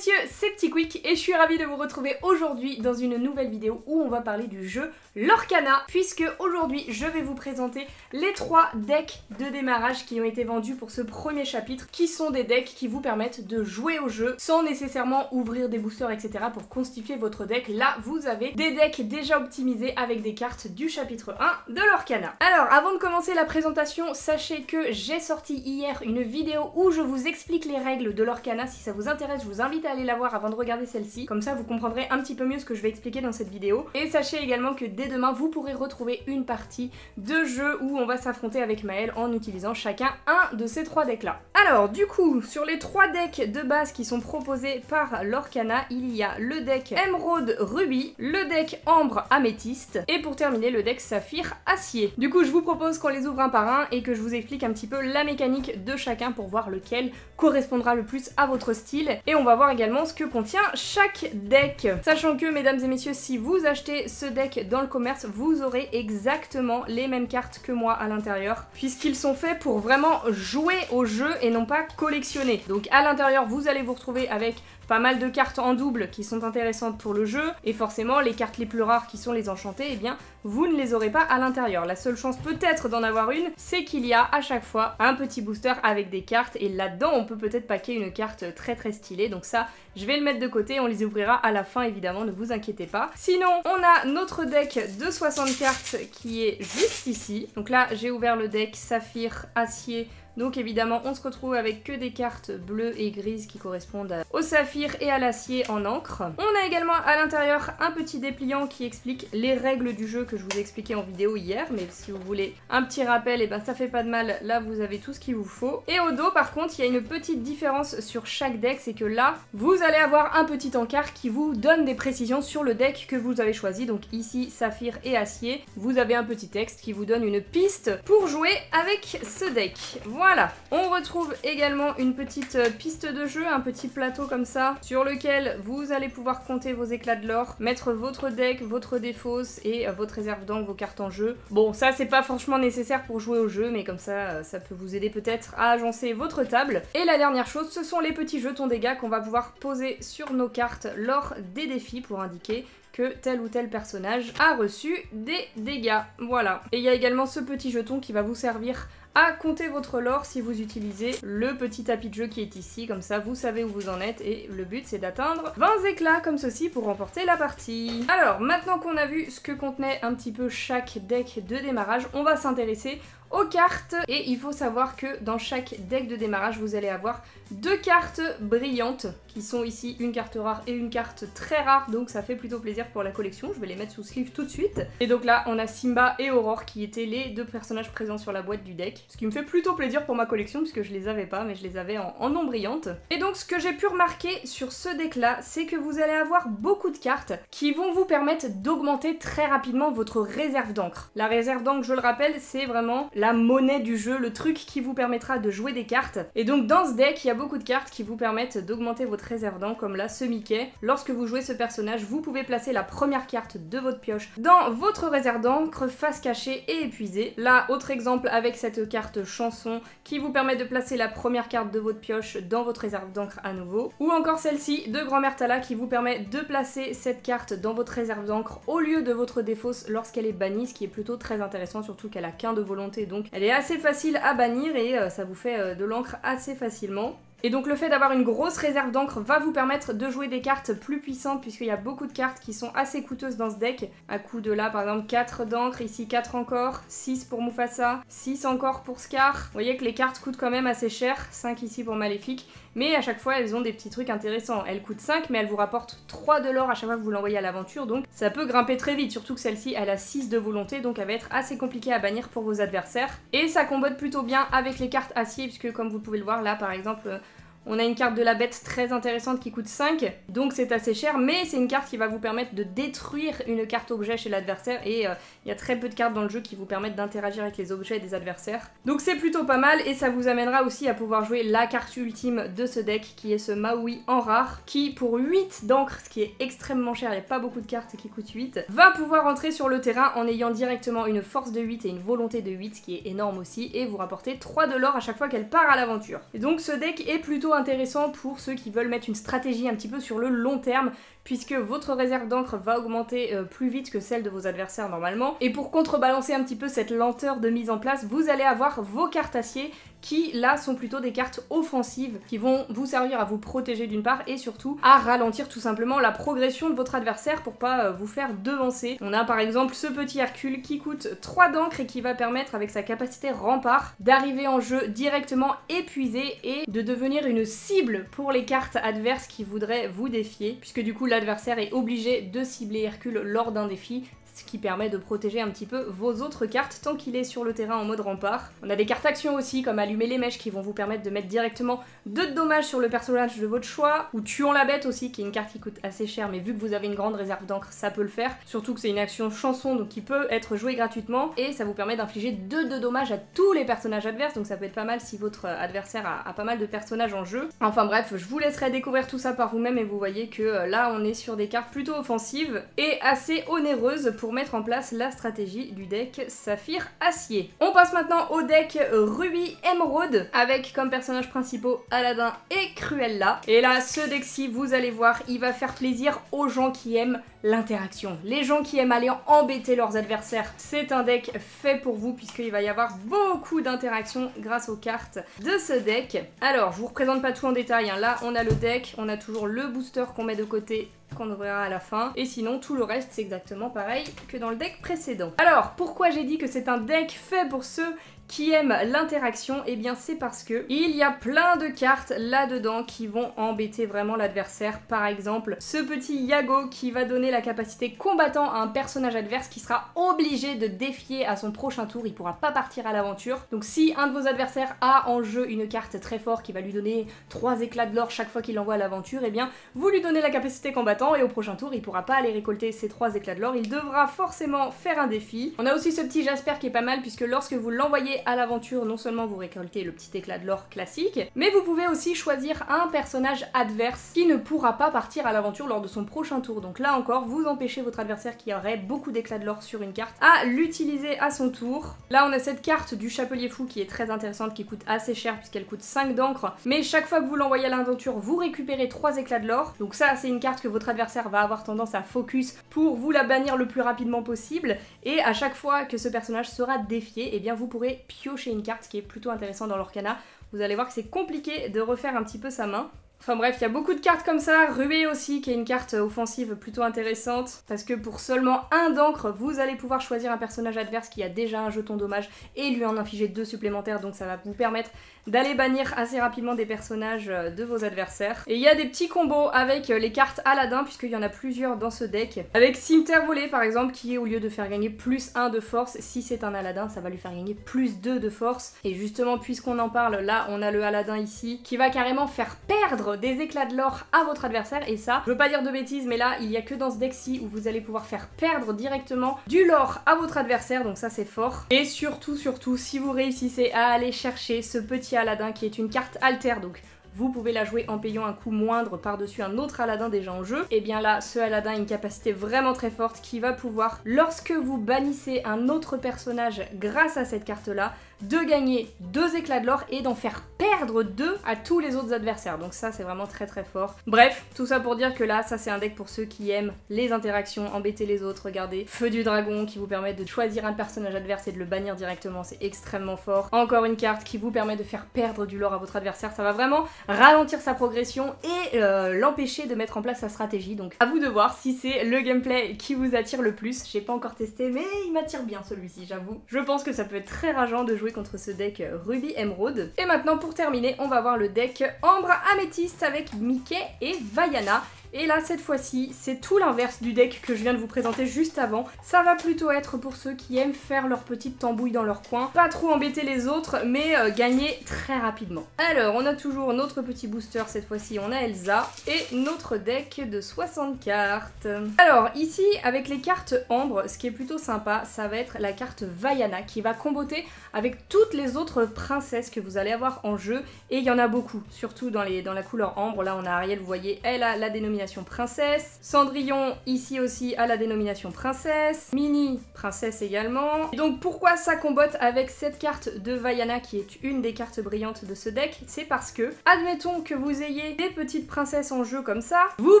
messieurs, c'est Petit Quick et je suis ravie de vous retrouver aujourd'hui dans une nouvelle vidéo où on va parler du jeu Lorcana, puisque aujourd'hui je vais vous présenter les 3 decks de démarrage qui ont été vendus pour ce premier chapitre, qui sont des decks qui vous permettent de jouer au jeu sans nécessairement ouvrir des boosters etc. pour constituer votre deck. Là vous avez des decks déjà optimisés avec des cartes du chapitre 1 de Lorcana. Alors avant de commencer la présentation, sachez que j'ai sorti hier une vidéo où je vous explique les règles de Lorcana. Si ça vous intéresse, je vous invite à aller la voir avant de regarder celle-ci, comme ça vous comprendrez un petit peu mieux ce que je vais expliquer dans cette vidéo. Et sachez également que dès demain vous pourrez retrouver une partie de jeu où on va s'affronter avec Maël en utilisant chacun un de ces 3 decks là. Alors du coup, sur les 3 decks de base qui sont proposés par Lorcana, il y a le deck Émeraude Rubis, le deck Ambre Améthyste et pour terminer le deck Saphir Acier. Du coup je vous propose qu'on les ouvre un par un et que je vous explique un petit peu la mécanique de chacun pour voir lequel correspondra le plus à votre style, et on va voir également ce que contient chaque deck. Sachant que mesdames et messieurs, si vous achetez ce deck dans le commerce, vous aurez exactement les mêmes cartes que moi à l'intérieur, puisqu'ils sont faits pour vraiment jouer au jeu et non pas collectionner. Donc à l'intérieur vous allez vous retrouver avec pas mal de cartes en double qui sont intéressantes pour le jeu, et forcément les cartes les plus rares qui sont les enchantées, eh bien vous ne les aurez pas à l'intérieur. La seule chance peut-être d'en avoir une, c'est qu'il y a à chaque fois un petit booster avec des cartes, et là-dedans on peut peut-être packer une carte très stylée, donc ça je vais le mettre de côté, on les ouvrira à la fin évidemment, ne vous inquiétez pas. Sinon on a notre deck de 60 cartes qui est juste ici, donc là j'ai ouvert le deck Saphir Acier. Donc évidemment on se retrouve avec que des cartes bleues et grises qui correspondent au saphir et à l'acier en encre. On a également à l'intérieur un petit dépliant qui explique les règles du jeu que je vous ai expliqué en vidéo hier, mais si vous voulez un petit rappel, et ben ça fait pas de mal, là vous avez tout ce qu'il vous faut. Et au dos par contre il y a une petite différence sur chaque deck, c'est que là vous allez avoir un petit encart qui vous donne des précisions sur le deck que vous avez choisi. Donc ici saphir et acier, vous avez un petit texte qui vous donne une piste pour jouer avec ce deck. Voilà, on retrouve également une petite piste de jeu, un petit plateau comme ça, sur lequel vous allez pouvoir compter vos éclats de l'or, mettre votre deck, votre défausse et votre réserve d'encre, vos cartes en jeu. Bon, ça c'est pas franchement nécessaire pour jouer au jeu, mais comme ça, ça peut vous aider peut-être à agencer votre table. Et la dernière chose, ce sont les petits jetons dégâts qu'on va pouvoir poser sur nos cartes lors des défis pour indiquer que tel ou tel personnage a reçu des dégâts. Voilà. Et il y a également ce petit jeton qui va vous servir à compter votre lore si vous utilisez le petit tapis de jeu qui est ici, comme ça vous savez où vous en êtes, et le but c'est d'atteindre 20 éclats comme ceci pour remporter la partie. Alors maintenant qu'on a vu ce que contenait un petit peu chaque deck de démarrage, on va s'intéresser aux cartes, et il faut savoir que dans chaque deck de démarrage vous allez avoir 2 cartes brillantes qui sont ici, une carte rare et une carte très rare, donc ça fait plutôt plaisir pour la collection. Je vais les mettre sous sleeve tout de suite. Et donc là on a Simba et Aurore qui étaient les 2 personnages présents sur la boîte du deck, ce qui me fait plutôt plaisir pour ma collection puisque je les avais pas, mais je les avais en non brillante. Et donc ce que j'ai pu remarquer sur ce deck là, c'est que vous allez avoir beaucoup de cartes qui vont vous permettre d'augmenter très rapidement votre réserve d'encre. La réserve d'encre, je le rappelle, c'est vraiment la monnaie du jeu, le truc qui vous permettra de jouer des cartes. Et donc dans ce deck, il y a beaucoup de cartes qui vous permettent d'augmenter votre réserve d'encre, comme là ce Mickey. Lorsque vous jouez ce personnage, vous pouvez placer la première carte de votre pioche dans votre réserve d'encre, face cachée et épuisée. Là, autre exemple avec cette carte chanson qui vous permet de placer la première carte de votre pioche dans votre réserve d'encre à nouveau. Ou encore celle-ci de Grand-Mère Tala qui vous permet de placer cette carte dans votre réserve d'encre au lieu de votre défausse lorsqu'elle est bannie, ce qui est plutôt très intéressant, surtout qu'elle a qu'un de volonté, donc elle est assez facile à bannir et ça vous fait de l'encre assez facilement. Et donc le fait d'avoir une grosse réserve d'encre va vous permettre de jouer des cartes plus puissantes, puisqu'il y a beaucoup de cartes qui sont assez coûteuses dans ce deck. À coup de là par exemple 4 d'encre, ici 4 encore, 6 pour Mufasa, 6 encore pour Scar. Vous voyez que les cartes coûtent quand même assez cher, 5 ici pour Maléfique. Mais à chaque fois elles ont des petits trucs intéressants. Elles coûtent 5 mais elles vous rapportent 3 de l'or à chaque fois que vous l'envoyez à l'aventure, donc ça peut grimper très vite, surtout que celle-ci elle a 6 de volonté, donc elle va être assez compliquée à bannir pour vos adversaires. Et ça combote plutôt bien avec les cartes acier, puisque comme vous pouvez le voir là par exemple, on a une carte de la bête très intéressante qui coûte 5, donc c'est assez cher, mais c'est une carte qui va vous permettre de détruire une carte objet chez l'adversaire, et il y a très peu de cartes dans le jeu qui vous permettent d'interagir avec les objets des adversaires. Donc c'est plutôt pas mal, et ça vous amènera aussi à pouvoir jouer la carte ultime de ce deck, qui est ce Maui en rare, qui pour 8 d'encre, ce qui est extrêmement cher, il n'y a pas beaucoup de cartes qui coûtent 8, va pouvoir entrer sur le terrain en ayant directement une force de 8 et une volonté de 8, ce qui est énorme aussi, et vous rapportez 3 de l'or à chaque fois qu'elle part à l'aventure. Et donc ce deck est plutôt plutôt intéressant pour ceux qui veulent mettre une stratégie un petit peu sur le long terme, puisque votre réserve d'encre va augmenter plus vite que celle de vos adversaires normalement. Et pour contrebalancer un petit peu cette lenteur de mise en place, vous allez avoir vos cartes acier qui là sont plutôt des cartes offensives qui vont vous servir à vous protéger d'une part et surtout à ralentir tout simplement la progression de votre adversaire pour pas vous faire devancer. On a par exemple ce petit Hercule qui coûte 3 d'encre et qui va permettre avec sa capacité rempart d'arriver en jeu directement épuisé et de devenir une cible pour les cartes adverses qui voudraient vous défier, puisque du coup l'adversaire est obligé de cibler Hercule lors d'un défi, ce qui permet de protéger un petit peu vos autres cartes tant qu'il est sur le terrain en mode rempart. On a des cartes actions aussi comme allumer les mèches qui vont vous permettre de mettre directement 2 de dommages sur le personnage de votre choix, ou tuant la bête aussi qui est une carte qui coûte assez cher mais vu que vous avez une grande réserve d'encre ça peut le faire, surtout que c'est une action chanson donc qui peut être jouée gratuitement et ça vous permet d'infliger 2 de dommages à tous les personnages adverses, donc ça peut être pas mal si votre adversaire a pas mal de personnages en jeu. Enfin bref, je vous laisserai découvrir tout ça par vous-même et vous voyez que là on est sur des cartes plutôt offensives et assez onéreuses pour mettre en place la stratégie du deck Saphir Acier. On passe maintenant au deck Ruby Emeraude avec comme personnages principaux Aladdin et Cruella. Et là, ce deck-ci, vous allez voir, il va faire plaisir aux gens qui aiment l'interaction. Les gens qui aiment aller embêter leurs adversaires, c'est un deck fait pour vous puisqu'il va y avoir beaucoup d'interactions grâce aux cartes de ce deck. Alors, je vous représente pas tout en détail, hein. Là, on a le deck, on a toujours le booster qu'on met de côté qu'on ouvrira à la fin, et sinon tout le reste c'est exactement pareil que dans le deck précédent. Alors pourquoi j'ai dit que c'est un deck fait pour ceux qui aiment l'interaction? Eh bien c'est parce que il y a plein de cartes là-dedans qui vont embêter vraiment l'adversaire. Par exemple, ce petit Yago qui va donner la capacité combattant à un personnage adverse qui sera obligé de défier à son prochain tour, il pourra pas partir à l'aventure. Donc si un de vos adversaires a en jeu une carte très forte qui va lui donner 3 éclats de l'or chaque fois qu'il l'envoie à l'aventure, eh bien vous lui donnez la capacité combattant et au prochain tour il pourra pas aller récolter ces 3 éclats de l'or, il devra forcément faire un défi. On a aussi ce petit Jasper qui est pas mal puisque lorsque vous l'envoyez à l'aventure, non seulement vous récoltez le petit éclat de l'or classique, mais vous pouvez aussi choisir un personnage adverse qui ne pourra pas partir à l'aventure lors de son prochain tour. Donc là encore, vous empêchez votre adversaire qui aurait beaucoup d'éclats de l'or sur une carte à l'utiliser à son tour. Là on a cette carte du Chapelier Fou qui est très intéressante, qui coûte assez cher puisqu'elle coûte 5 d'encre, mais chaque fois que vous l'envoyez à l'aventure, vous récupérez 3 éclats de l'or. Donc ça c'est une carte que votre adversaire va avoir tendance à focus pour vous la bannir le plus rapidement possible, et à chaque fois que ce personnage sera défié, eh bien vous pourrez piocher une carte, ce qui est plutôt intéressant dans l'Orcana. Vous allez voir que c'est compliqué de refaire un petit peu sa main. Enfin bref, il y a beaucoup de cartes comme ça. Ruée aussi, qui est une carte offensive plutôt intéressante, parce que pour seulement 1 d'encre, vous allez pouvoir choisir un personnage adverse qui a déjà un jeton dommage et lui en infliger 2 supplémentaires, donc ça va vous permettre d'aller bannir assez rapidement des personnages de vos adversaires. Et il y a des petits combos avec les cartes Aladdin, puisqu'il y en a plusieurs dans ce deck. Avec Cimeterre Volé par exemple, qui au lieu de faire gagner plus 1 de force, si c'est un Aladdin, ça va lui faire gagner plus 2 de force. Et justement, puisqu'on en parle, là on a le Aladdin ici, qui va carrément faire perdre des éclats de l'or à votre adversaire, et ça, je veux pas dire de bêtises, mais là, il y a que dans ce deck-ci où vous allez pouvoir faire perdre directement du l'or à votre adversaire, donc ça c'est fort. Et surtout, si vous réussissez à aller chercher ce petit Aladdin qui est une carte alter, donc vous pouvez la jouer en payant un coût moindre par-dessus un autre Aladdin déjà en jeu, et bien là, ce Aladdin a une capacité vraiment très forte qui va pouvoir, lorsque vous bannissez un autre personnage grâce à cette carte-là, de gagner 2 éclats de l'or et d'en faire perdre 2 à tous les autres adversaires. Donc ça, c'est vraiment très très fort. Bref, tout ça pour dire que là, ça c'est un deck pour ceux qui aiment les interactions, embêter les autres. Regardez, Feu du Dragon qui vous permet de choisir un personnage adverse et de le bannir directement, c'est extrêmement fort. Encore une carte qui vous permet de faire perdre du l'or à votre adversaire, ça va vraiment ralentir sa progression et l'empêcher de mettre en place sa stratégie. Donc à vous de voir si c'est le gameplay qui vous attire le plus. J'ai pas encore testé, mais il m'attire bien celui-ci, j'avoue. Je pense que ça peut être très rageant de jouer contre ce deck Ruby Emeraude. Et maintenant pour terminer, on va voir le deck Ambre Améthyste avec Mickey et Vaiana. Et là, cette fois-ci, c'est tout l'inverse du deck que je viens de vous présenter juste avant. Ça va plutôt être pour ceux qui aiment faire leur petite tambouille dans leur coin, pas trop embêter les autres, mais gagner très rapidement. Alors, on a toujours notre petit booster, cette fois-ci on a Elsa, et notre deck de 60 cartes. Alors, ici, avec les cartes Ambre, ce qui est plutôt sympa, ça va être la carte Vaiana, qui va comboter avec toutes les autres princesses que vous allez avoir en jeu, et il y en a beaucoup, surtout dans la couleur Ambre. Là, on a Ariel, vous voyez, elle a la dénomination dénomination princesse. Cendrillon ici aussi a la dénomination princesse. Minnie, princesse également. Et donc pourquoi ça combotte avec cette carte de Vaiana qui est une des cartes brillantes de ce deck? C'est parce que, admettons que vous ayez des petites princesses en jeu comme ça, vous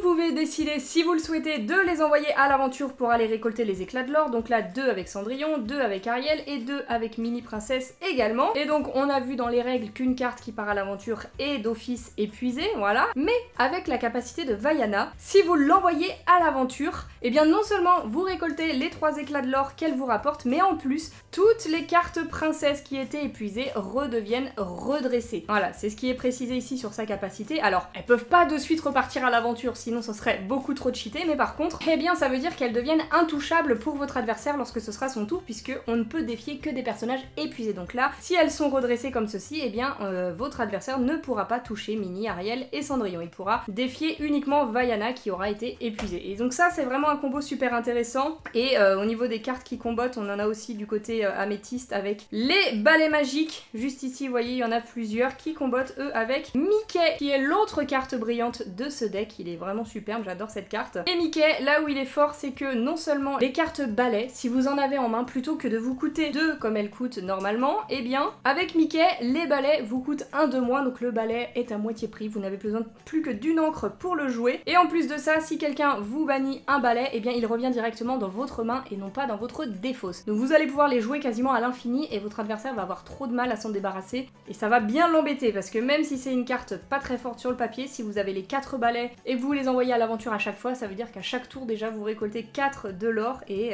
pouvez décider, si vous le souhaitez, de les envoyer à l'aventure pour aller récolter les éclats de l'or. Donc là, 2 avec Cendrillon, 2 avec Ariel et 2 avec Minnie Princesse également. Et donc on a vu dans les règles qu'une carte qui part à l'aventure est d'office épuisée, voilà. Mais avec la capacité de Vaiana, si vous l'envoyez à l'aventure, et bien non seulement vous récoltez les 3 éclats de l'or qu'elle vous rapporte, mais en plus, toutes les cartes princesses qui étaient épuisées redeviennent redressées. Voilà, c'est ce qui est précisé ici sur sa capacité. Alors, elles peuvent pas de suite repartir à l'aventure, sinon ce serait beaucoup trop cheaté, mais par contre, eh bien ça veut dire qu'elles deviennent intouchables pour votre adversaire lorsque ce sera son tour, puisque on ne peut défier que des personnages épuisés. Donc là, si elles sont redressées comme ceci, eh bien votre adversaire ne pourra pas toucher Minnie, Ariel et Cendrillon. Il pourra défier uniquement Vaiana qui aura été épuisée. Et donc ça, c'est vraiment un combo super intéressant. Et au niveau des cartes qui combattent, on en a aussi du côté améthyste avec les balais magiques. Juste ici, vous voyez, il y en a plusieurs qui combattent eux avec Mickey, qui est l'autre carte brillante de ce deck. Il est vraiment superbe, j'adore cette carte. Et Mickey, là où il est fort, c'est que non seulement les cartes balais, si vous en avez en main, plutôt que de vous coûter 2 comme elles coûtent normalement, eh bien, avec Mickey, les balais vous coûtent 1 de moins, donc le balai est à moitié prix. Vous n'avez besoin plus que d'une encre pour le jouer. Et en plus de ça, si quelqu'un vous bannit un balai, eh bien, il revient directement dans votre main et non pas dans votre défausse. Donc vous allez pouvoir les jouer quasiment à l'infini et votre adversaire va avoir trop de mal à s'en débarrasser et ça va bien l'embêter parce que même si c'est une carte pas très forte sur le papier, si vous avez les 4 balais et que vous les envoyez à l'aventure à chaque fois, ça veut dire qu'à chaque tour déjà vous récoltez 4 de l'or et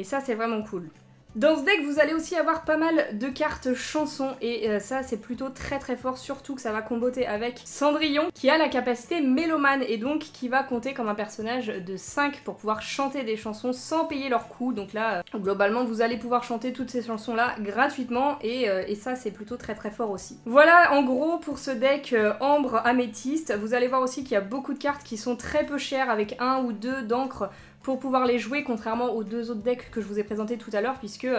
ça c'est vraiment cool. Dans ce deck, vous allez aussi avoir pas mal de cartes chansons et ça c'est plutôt très fort, surtout que ça va comboter avec Cendrillon qui a la capacité mélomane et donc qui va compter comme un personnage de 5 pour pouvoir chanter des chansons sans payer leur coût. Donc là, globalement, vous allez pouvoir chanter toutes ces chansons là gratuitement et ça c'est plutôt très fort aussi. Voilà en gros pour ce deck ambre améthyste. Vous allez voir aussi qu'il y a beaucoup de cartes qui sont très peu chères avec 1 ou 2 d'encre pour pouvoir les jouer, contrairement aux 2 autres decks que je vous ai présentés tout à l'heure, puisque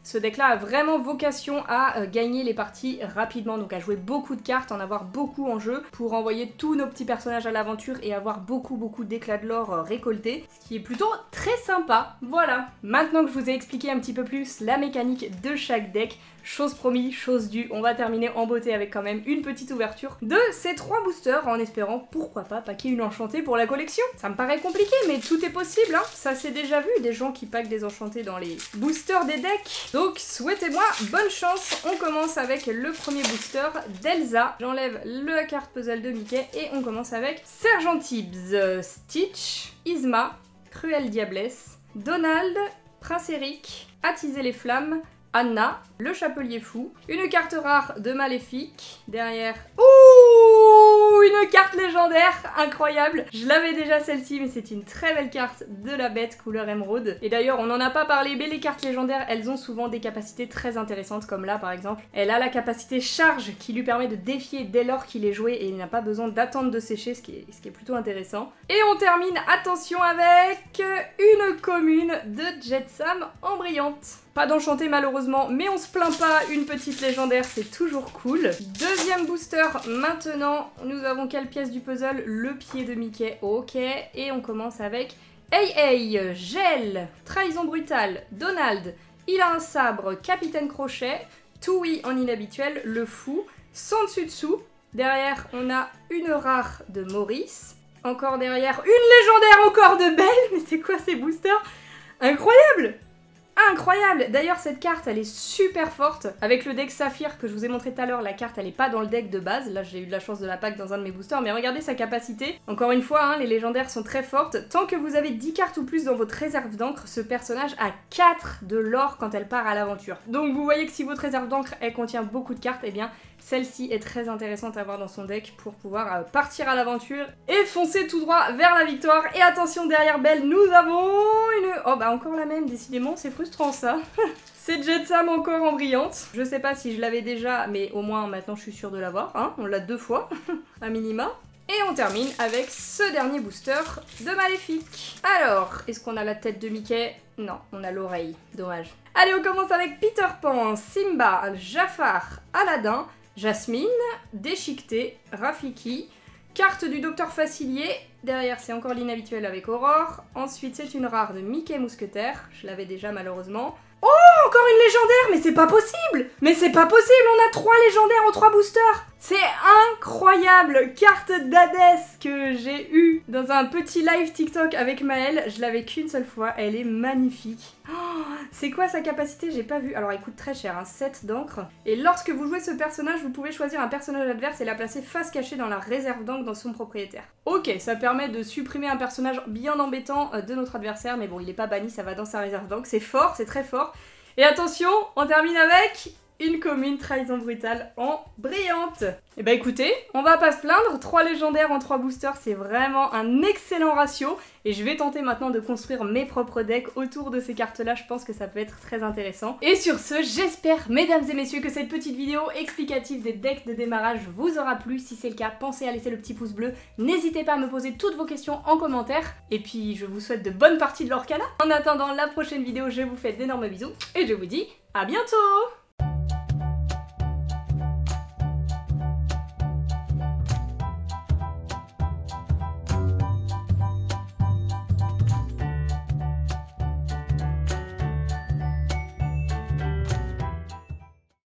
ce deck-là a vraiment vocation à gagner les parties rapidement, donc à jouer beaucoup de cartes, en avoir beaucoup en jeu, pour envoyer tous nos petits personnages à l'aventure et avoir beaucoup d'éclats de l'or récoltés, ce qui est plutôt très sympa. Voilà, maintenant que je vous ai expliqué un petit peu plus la mécanique de chaque deck, chose promis, chose due, on va terminer en beauté avec quand même une petite ouverture de ces 3 boosters en espérant, pourquoi pas, packer une enchantée pour la collection. Ça me paraît compliqué, mais tout est possible, hein. Ça s'est déjà vu, des gens qui packent des enchantés dans les boosters des decks. Donc souhaitez-moi bonne chance. On commence avec le premier booster d'Elsa. J'enlève la carte puzzle de Mickey et on commence avec Sergent Tibbs, Stitch, Yzma, Cruelle Diablesse, Donald, Prince Eric, Attiser les flammes, Anna, le Chapelier fou, une carte rare de Maléfique, derrière... Ouh, une carte légendaire, incroyable. Je l'avais déjà celle-ci, mais c'est une très belle carte de la bête couleur émeraude. Et d'ailleurs, on n'en a pas parlé, mais les cartes légendaires, elles ont souvent des capacités très intéressantes, comme là par exemple. Elle a la capacité charge qui lui permet de défier dès lors qu'il est joué et il n'a pas besoin d'attendre de sécher, ce qui est plutôt intéressant. Et on termine, attention, avec une commune de Jetsam en brillante. Pas d'enchanté malheureusement, mais on se plaint pas, une petite légendaire, c'est toujours cool. Deuxième booster, maintenant, nous avons quelle pièce du puzzle? Le pied de Mickey, ok. Et on commence avec Hey, Gel, Trahison brutale, Donald, il a un sabre, Capitaine Crochet, Tooie en inhabituel, le fou, Santsutsu. Derrière, on a une rare de Maurice. Encore derrière, une légendaire encore de Belle. Mais c'est quoi ces boosters? Incroyable! Incroyable! D'ailleurs cette carte elle est super forte. Avec le deck Saphir que je vous ai montré tout à l'heure, la carte elle est pas dans le deck de base. Là j'ai eu de la chance de la pack dans un de mes boosters, mais regardez sa capacité. Encore une fois, hein, les légendaires sont très fortes. Tant que vous avez 10 cartes ou plus dans votre réserve d'encre, ce personnage a 4 de l'or quand elle part à l'aventure. Donc vous voyez que si votre réserve d'encre elle contient beaucoup de cartes, eh bien celle-ci est très intéressante à avoir dans son deck pour pouvoir partir à l'aventure et foncer tout droit vers la victoire. Et attention, derrière Belle, nous avons une... Oh bah encore la même, décidément, c'est frustrant ça. C'est Jetsam encore en brillante. Je sais pas si je l'avais déjà, mais au moins maintenant je suis sûre de l'avoir, hein. On l'a 2 fois, à minima. Et on termine avec ce dernier booster de Maléfique. Alors, est-ce qu'on a la tête de Mickey? Non, on a l'oreille, dommage. Allez, on commence avec Peter Pan, Simba, Jafar, Aladdin, Jasmine, Déchiqueté, Rafiki, Carte du docteur Facilier. Derrière, c'est encore l'inhabituel avec Aurore. Ensuite, c'est une rare de Mickey Mousquetaire. Je l'avais déjà malheureusement. Oh, encore une légendaire. Mais c'est pas possible. Mais c'est pas possible, on a 3 légendaires en 3 boosters. C'est incroyable. Carte d'Hadès que j'ai eue dans un petit live TikTok avec Maëlle. Je l'avais qu'une seule fois, elle est magnifique. Oh, c'est quoi sa capacité? J'ai pas vu. Alors elle coûte très cher, 7 d'encre. Et lorsque vous jouez ce personnage, vous pouvez choisir un personnage adverse et la placer face cachée dans la réserve d'encre dans son propriétaire. Ok, ça permet de supprimer un personnage bien embêtant de notre adversaire, mais bon, il est pas banni, ça va dans sa réserve d'encre. C'est fort, c'est très fort. Et attention, on termine avec une commune trahison brutale en brillante. Et bah écoutez, on va pas se plaindre, 3 légendaires en 3 boosters, c'est vraiment un excellent ratio. Et je vais tenter maintenant de construire mes propres decks autour de ces cartes-là, je pense que ça peut être très intéressant. Et sur ce, j'espère, mesdames et messieurs, que cette petite vidéo explicative des decks de démarrage vous aura plu. Si c'est le cas, pensez à laisser le petit pouce bleu. N'hésitez pas à me poser toutes vos questions en commentaire. Et puis, je vous souhaite de bonnes parties de l'Orcana. En attendant la prochaine vidéo, je vous fais d'énormes bisous et je vous dis à bientôt!